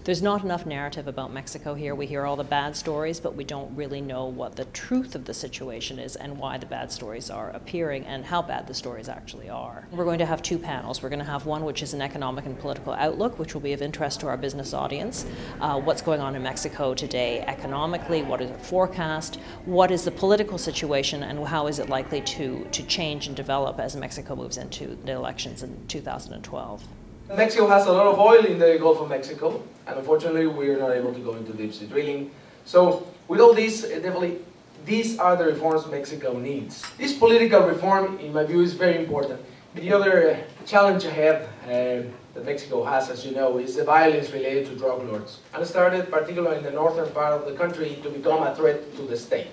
There's not enough narrative about Mexico here. We hear all the bad stories, but we don't really know what the truth of the situation is and why the bad stories are appearing and how bad the stories actually are. We're going to have two panels. We're going to have one which is an economic and political outlook, which will be of interest to our business audience. What's going on in Mexico today economically, what is it forecast, what is the political situation, and how is it likely to change and develop as Mexico moves into the elections in 2012. Mexico has a lot of oil in the Gulf of Mexico, and unfortunately we are not able to go into deep sea drilling. So with all this, definitely these are the reforms Mexico needs. This political reform, in my view, is very important. The other challenge ahead that Mexico has, as you know, is the violence related to drug lords. And it started particularly in the northern part of the country to become a threat to the state.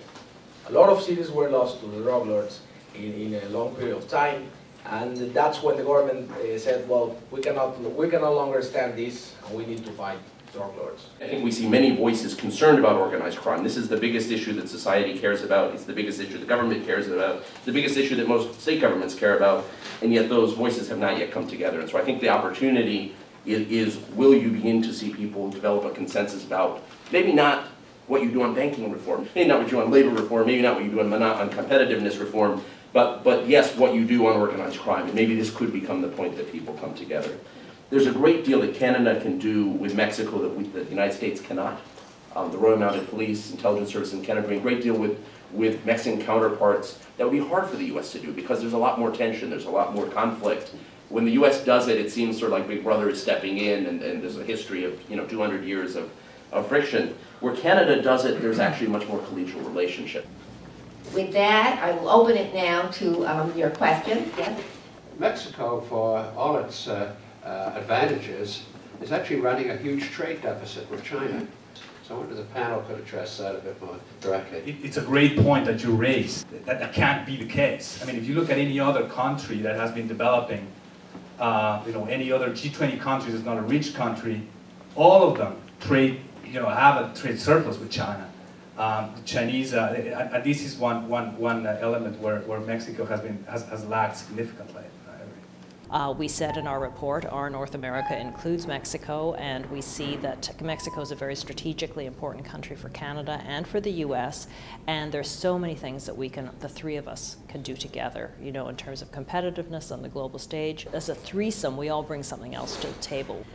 A lot of cities were lost to the drug lords in a long period of time. And that's when the government said, well, we can no longer stand this, and we need to fight drug lords. I think we see many voices concerned about organized crime. This is the biggest issue that society cares about. It's the biggest issue the government cares about. It's the biggest issue that most state governments care about, and yet those voices have not yet come together. And so I think the opportunity is will you begin to see people develop a consensus about maybe not what you do on banking reform, maybe not what you do on labor reform, maybe not what you do on competitiveness reform, but yes, what you do on organized crime, and maybe this could become the point that people come together. There's a great deal that Canada can do with Mexico that the United States cannot. The Royal Mounted Police, Intelligence Service in Canada doing a great deal with Mexican counterparts that would be hard for the US to do because there's a lot more tension, there's a lot more conflict. When the US does it, it seems sort of like Big Brother is stepping in and there's a history of 200 years of friction. Where Canada does it, there's actually a much more collegial relationship. With that, I will open it now to your questions. Yes? Mexico, for all its advantages, is actually running a huge trade deficit with China. So I wonder if the panel could address that a bit more directly. It's a great point that you raised, that can't be the case. I mean, if you look at any other country that has been developing, any other G20 country that's not a rich country, all of them have a trade surplus with China. The Chinese, this is one element where Mexico has lagged significantly. We said in our report, our North America includes Mexico, and we see that Mexico is a very strategically important country for Canada and for the US, and there's so many things that the three of us can do together, in terms of competitiveness on the global stage. As a threesome, we all bring something else to the table.